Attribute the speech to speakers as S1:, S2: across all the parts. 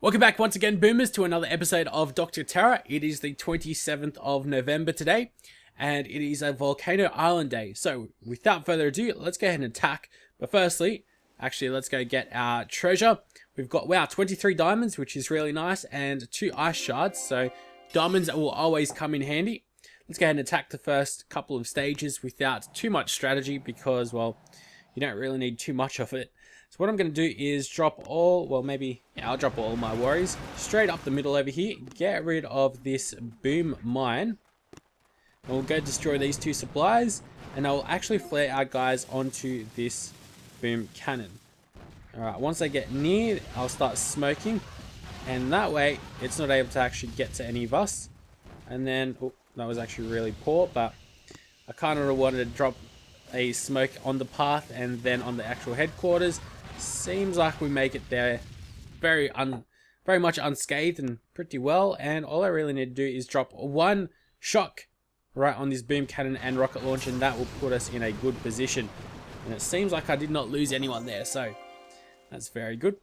S1: Welcome back once again, Boomers, to another episode of Dr. Terror. It is the 27th of November today, and it is a Volcano Island day. So, without further ado, let's go ahead and attack. But firstly, let's go get our treasure. We've got, 23 diamonds, which is really nice, and 2 ice shards. So, diamonds will always come in handy. Let's go ahead and attack the first couple of stages without too much strategy because, well, you don't really need too much of it. So what I'm going to do is drop all, I'll drop all my warriors straight up the middle over here. Get rid of this boom mine. And we'll go destroy these 2 supplies. And I'll actually flare our guys onto this boom cannon. Alright, once they get near, I'll start smoking. And that way, it's not able to actually get to any of us. And then, oh, that was actually really poor, but I kind of wanted to drop a smoke on the path and then on the actual headquarters. Seems like we make it there very much unscathed and pretty well, and all I really need to do is drop 1 shock right on this boom cannon and rocket launch, and that will put us in a good position. And it seems like I did not lose anyone there, so that's very good.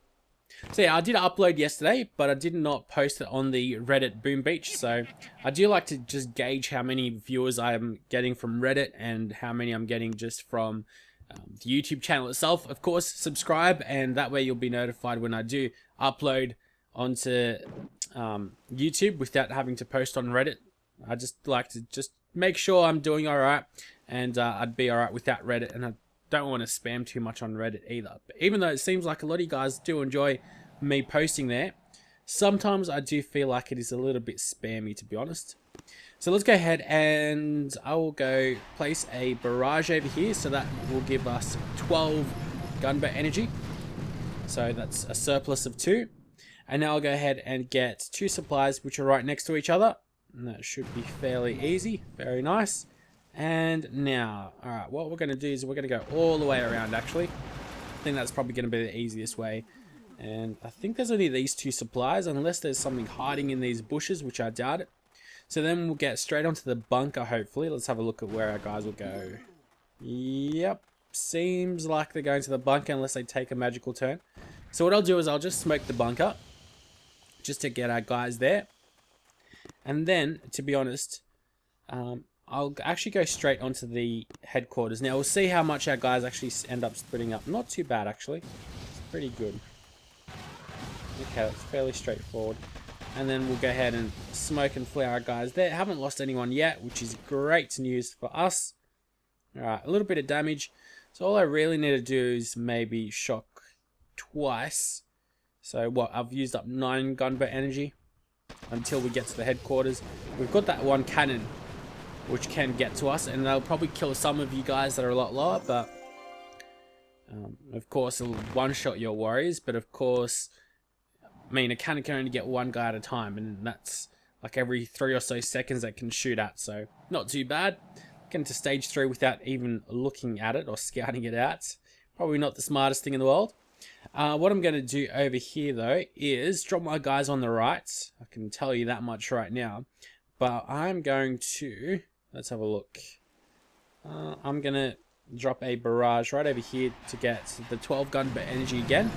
S1: So yeah, I did upload yesterday, but I did not post it on the Reddit Boom Beach, so I do like to just gauge how many viewers I'm getting from Reddit and how many I'm getting just from the YouTube channel itself. Of course, subscribe, and that way you'll be notified when I do upload onto YouTube without having to post on Reddit. I just like to just make sure I'm doing alright, and I'd be alright without Reddit, and I don't want to spam too much on Reddit either. But even though it seems like a lot of you guys do enjoy me posting there, sometimes I do feel like it is a little bit spammy, to be honest. So let's go ahead and I will go place a barrage over here, so that will give us 12 gunboat energy. So that's a surplus of 2. And now I'll go ahead and get 2 supplies which are right next to each other. And that should be fairly easy. Very nice. And now, alright, what we're going to do is we're going to go all the way around, actually. I think that's probably going to be the easiest way. And I think there's only these 2 supplies, unless there's something hiding in these bushes, which I doubt it. So then we'll get straight onto the bunker, hopefully. Let's have a look at where our guys will go. Yep, seems like they're going to the bunker unless they take a magical turn. So what I'll do is I'll just smoke the bunker, just to get our guys there. And then, to be honest, I'll actually go straight onto the headquarters. Now we'll see how much our guys actually end up splitting up. Not too bad, actually. It's pretty good. Okay, that's fairly straightforward. And then we'll go ahead and smoke and flare our guys there. Haven't lost anyone yet, which is great news for us. Alright, a little bit of damage. So all I really need to do is maybe shock twice. So what, I've used up 9 gunboat energy until we get to the headquarters. We've got that 1 cannon which can get to us, and they'll probably kill some of you guys that are a lot lower, but of course it'll one-shot your warriors, but of course, I mean, a cannon can only get 1 guy at a time, and that's like every 3 or so seconds that can shoot at, so not too bad. Getting to stage 3 without even looking at it or scouting it out, probably not the smartest thing in the world. What I'm going to do over here, though, is drop my guys on the right. I can tell you that much right now, but I'm going to, let's have a look. I'm going to drop a barrage right over here to get the 12 gunboat energy again.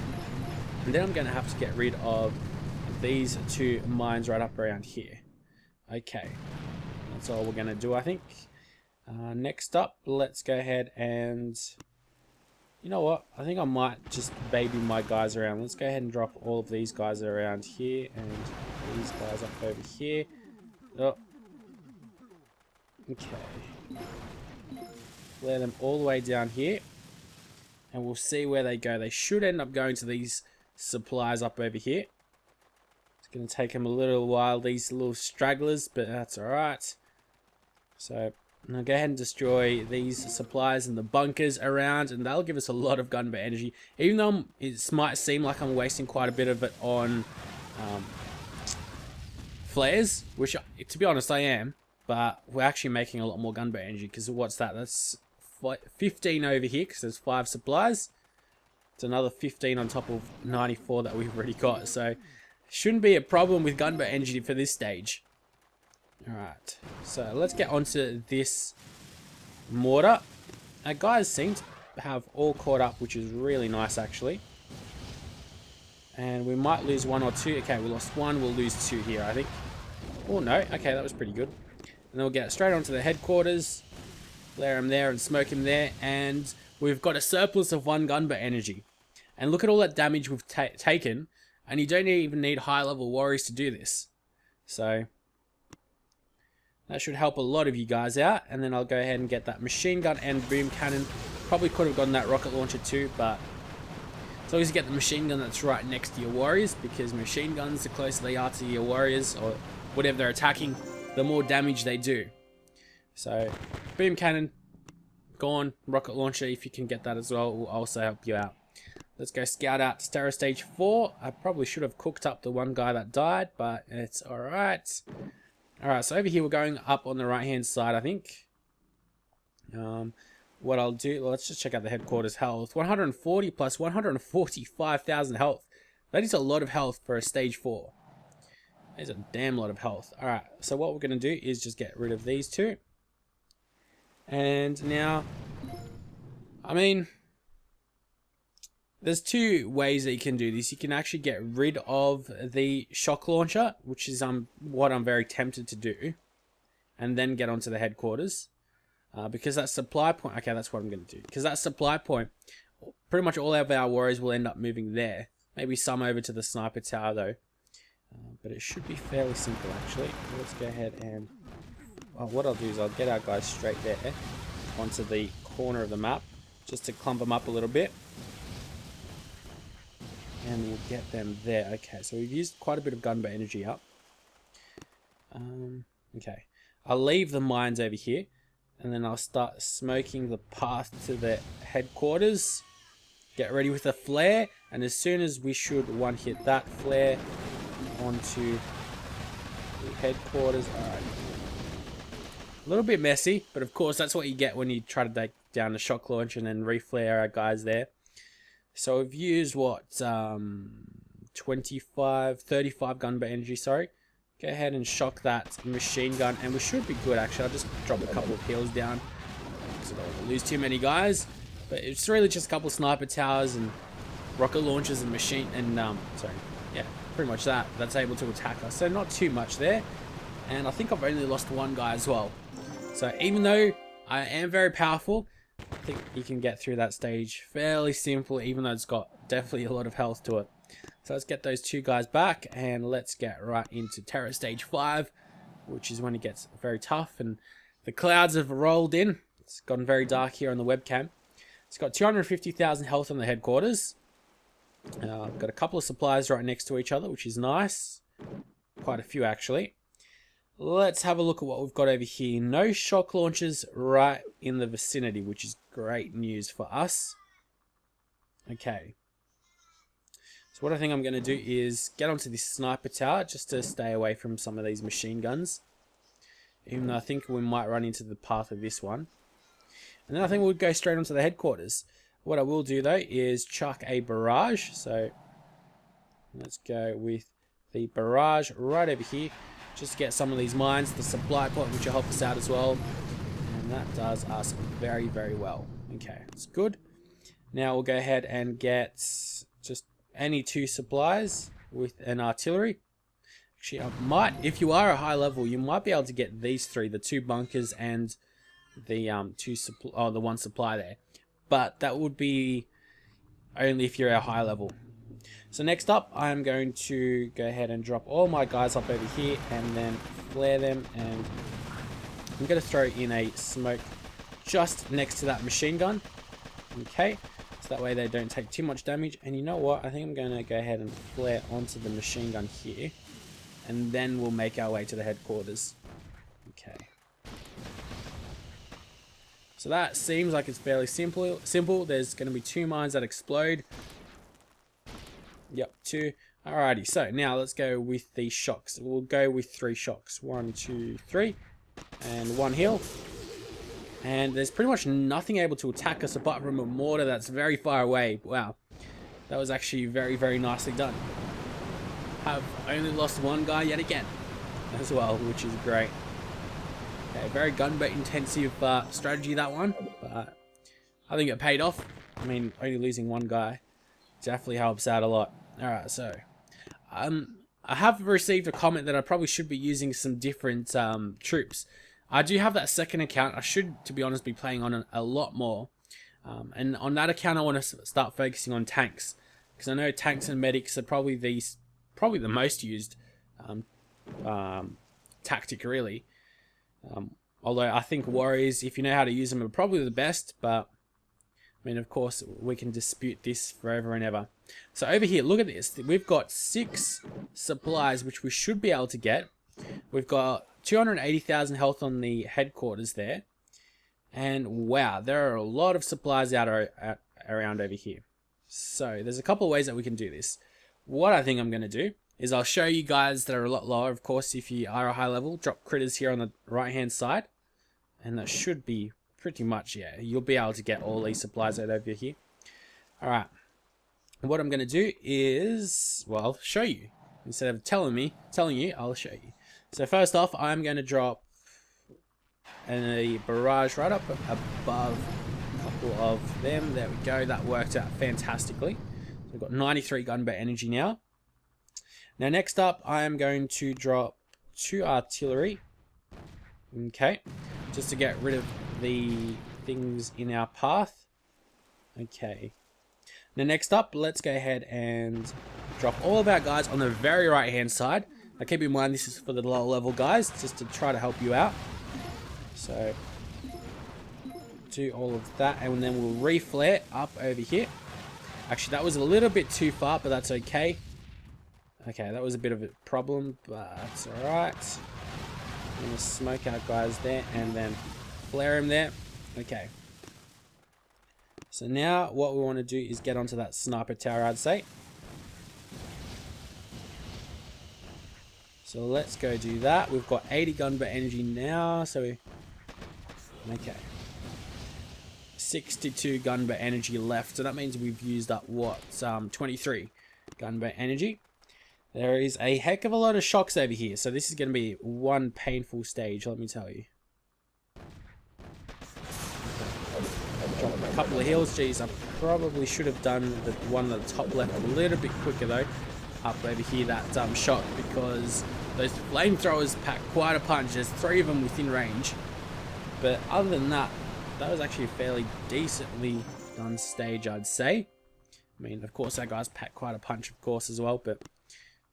S1: And then I'm going to have to get rid of these 2 mines right up around here. Okay, that's all we're going to do, I think. Next up, let's go ahead and, you know what, I think I might just baby my guys around. Let's go ahead and drop all of these guys around here and these guys up over here. Oh. Okay. Flare them all the way down here. And we'll see where they go. They should end up going to these supplies up over here. It's going to take them a little while, these little stragglers, but that's alright. So I'll go ahead and destroy these supplies and the bunkers around, and that'll give us a lot of gunboat energy. Even though it might seem like I'm wasting quite a bit of it on flares, which to be honest I am, but we're actually making a lot more gunboat energy, because what's that? That's 15 over here, because there's 5 supplies. It's another 15 on top of 94 that we've already got, so shouldn't be a problem with gunboat energy for this stage. Alright, so let's get onto this mortar. Our guys seem to have all caught up, which is really nice, actually. And we might lose one or two. Okay, we lost one. We'll lose two here, I think. Oh, no. Okay, that was pretty good. And then we'll get straight onto the headquarters. Flare him there and smoke him there. And we've got a surplus of 1 gunboat energy. And look at all that damage we've taken. And you don't even need high-level warriors to do this. So that should help a lot of you guys out. And then I'll go ahead and get that machine gun and boom cannon. Probably could have gotten that rocket launcher too, but as long as you get the machine gun that's right next to your warriors, because machine guns, the closer they are to your warriors or whatever they're attacking, the more damage they do. So boom cannon, gone. Rocket launcher, if you can get that as well, will also help you out. Let's go scout out to Terror Stage 4. I probably should have cooked up the one guy that died, but it's alright. Alright, so over here we're going up on the right hand side, I think. What I'll do, let's just check out the headquarters health. 140 plus 145,000 health. That is a lot of health for a stage 4. That is a damn lot of health. Alright, so what we're going to do is just get rid of these two. And now, I mean, there's two ways that you can do this. You can actually get rid of the shock launcher, which is what I'm very tempted to do. And then get onto the headquarters. Because that supply point, okay, that's what I'm going to do. Because that supply point, pretty much all of our warriors will end up moving there. Maybe some over to the sniper tower though. But it should be fairly simple actually. Let's go ahead and, what I'll do is I'll get our guys straight there onto the corner of the map. Just to clump them up a little bit. And we'll get them there. Okay, so we've used quite a bit of gunboat energy up. Okay, I'll leave the mines over here. And then I'll start smoking the path to the headquarters. Get ready with a flare. And as soon as we should one-hit that flare onto the headquarters. Alright. A little bit messy, but of course that's what you get when you try to take down the shock launch and then reflare our guys there. So we've used what, 35 gunboat energy, sorry. Go ahead and shock that machine gun, and we should be good actually. I'll just drop a couple of heals down because I don't want to lose too many guys. But it's really just a couple of sniper towers and rocket launchers and pretty much that. That's able to attack us. So not too much there. And I think I've only lost one guy as well. So even though I am very powerful, I think you can get through that stage fairly simple, even though it's got definitely a lot of health to it. So let's get those two guys back and let's get right into Terror Stage 5, which is when it gets very tough and the clouds have rolled in. It's gotten very dark here on the webcam. It's got 250,000 health on the headquarters. Got a couple of supplies right next to each other, which is nice. Quite a few actually. Let's have a look at what we've got over here. No shock launchers right in the vicinity, which is great news for us. Okay. So what I think I'm going to do is get onto this sniper tower just to stay away from some of these machine guns. Even though I think we might run into the path of this one. And then I think we'll go straight onto the headquarters. What I will do though is chuck a barrage. So let's go with the barrage right over here. Just to get some of these mines, the supply point, which will help us out as well. And that does us very, very well. Okay, that's good. Now we'll go ahead and get just any two supplies with an artillery. Actually, I might, if you are a high level, you might be able to get these three, the two bunkers and the the one supply there. But that would be only if you're a high level. So next up, I'm going to go ahead and drop all my guys up over here and then flare them, and I'm going to throw in a smoke just next to that machine gun. Okay, so that way they don't take too much damage. And you know what, I think I'm going to go ahead and flare onto the machine gun here, and then we'll make our way to the headquarters. Okay. So that seems like it's fairly simple. There's going to be two mines that explode. Yep, two. Alrighty, so now let's go with the shocks. We'll go with 3 shocks. 1, 2, 3. And 1 heal. And there's pretty much nothing able to attack us apart from a mortar that's very far away. Wow. That was actually very, very nicely done. I've only lost one guy yet again as well, which is great. Okay, very gunboat intensive strategy, that one. But I think it paid off. I mean, only losing one guy definitely helps out a lot. Alright, so I have received a comment that I probably should be using some different troops. I do have that second account. I should, to be honest, be playing on a lot more. And on that account, I want to start focusing on tanks, because I know tanks and medics are probably the most used tactic, really. Although I think warriors, if you know how to use them, are probably the best. But I mean, of course, we can dispute this forever and ever. So over here, look at this. We've got 6 supplies, which we should be able to get. We've got 280,000 health on the headquarters there. And wow, there are a lot of supplies out around over here. So there's a couple of ways that we can do this. What I think I'm going to do is I'll show you guys that are a lot lower. Of course, if you are a high level, drop critters here on the right hand side. And that should be pretty much, yeah, you'll be able to get all these supplies out over here. Alright, what I'm going to do is, well, show you. Instead of telling you, I'll show you. So first off, I'm going to drop a barrage right up above a couple of them. There we go. That worked out fantastically. So we've got 93 gunboat energy now. Now next up, I am going to drop 2 artillery. Okay, just to get rid of the things in our path. Okay. Now next up, let's go ahead and drop all of our guys on the very right hand side. Now keep in mind, this is for the lower level guys, just to try to help you out. So do all of that, and then we'll reflare up over here. Actually, that was a little bit too far, but that's okay. Okay, that was a bit of a problem, but that's alright. I'm going to smoke our guys there and then flare him there. Okay. So now what we want to do is get onto that sniper tower, I'd say. So let's go do that. We've got 80 gunboat energy now, so okay. 62 gunboat energy left, so that means we've used up what? 23 gunboat energy. There is a heck of a lot of shocks over here, so this is going to be one painful stage, let me tell you. Drop a couple of heals. Geez, I probably should have done the one at the top left a little bit quicker though. Up over here, that shock, because those flamethrowers pack quite a punch. There's 3 of them within range. But other than that, that was actually a fairly decently done stage, I'd say. I mean, of course, our guys pack quite a punch, of course, as well, but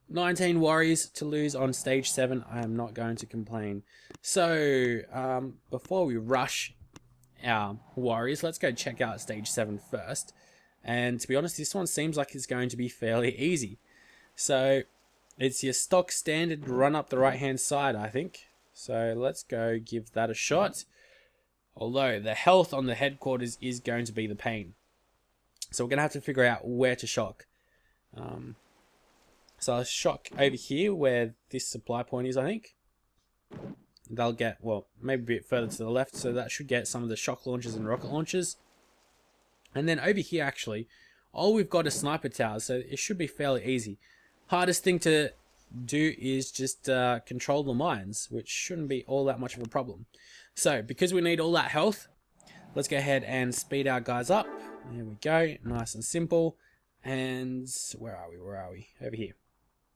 S1: 19 warriors to lose on stage 7. I am not going to complain. So, before we rush our warriors, let's go check out stage 7 first. And to be honest, this one seems like it's going to be fairly easy. So, it's your stock standard run up the right hand side, I think. So, let's go give that a shot. Although, the health on the headquarters is going to be the pain. So, we're going to have to figure out where to shock. So I'll shock over here where this supply point is, I think. They'll get, well, maybe a bit further to the left, so that should get some of the shock launchers and rocket launchers. And then over here, actually, all we've got is sniper towers, so it should be fairly easy. Hardest thing to do is just control the mines, which shouldn't be all that much of a problem. So, because we need all that health, let's go ahead and speed our guys up. There we go, nice and simple. And where are we? Over here.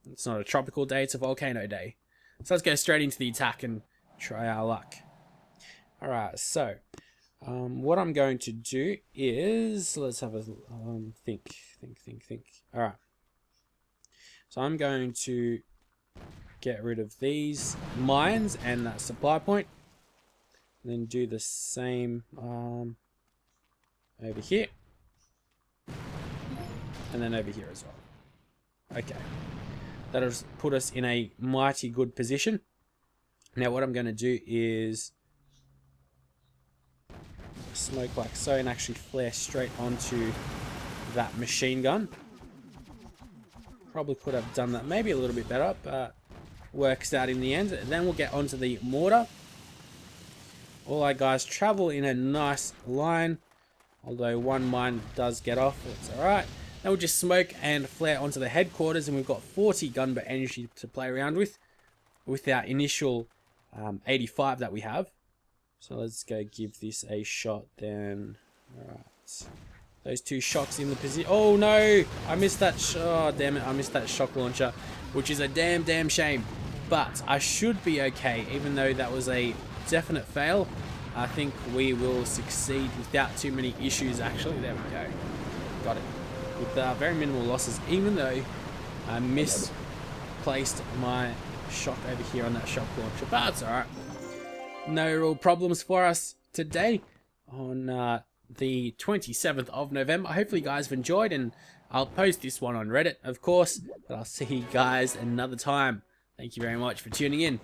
S1: It's not a tropical day, it's a volcano day. So let's go straight into the attack and try our luck. Alright, so what I'm going to do is, let's have a think. Alright. So I'm going to get rid of these mines and that supply point. And then do the same over here. And then over here as well. Okay. That'll put us in a mighty good position. Now what I'm going to do is smoke like so and actually flare straight onto that machine gun. Probably could have done that maybe a little bit better, but works out in the end. Then we'll get onto the mortar. All our guys travel in a nice line, although one mine does get off. It's alright. Now we'll just smoke and flare onto the headquarters, and we've got 40 gunboat energy to play around with our initial 85 that we have. So let's go give this a shot then. Alright. those two shocks in the position. Oh no, I missed that. Oh damn it, I missed that shock launcher, which is a damn shame. But I should be okay, even though that was a definite fail. I think we will succeed without too many issues. Actually, there we go, got it with very minimal losses. Even though I misplaced my shock over here on that shock launcher, but it's alright. No real problems for us today on the 27th of November. Hopefully you guys have enjoyed, and I'll post this one on Reddit, of course, but I'll see you guys another time. Thank you very much for tuning in.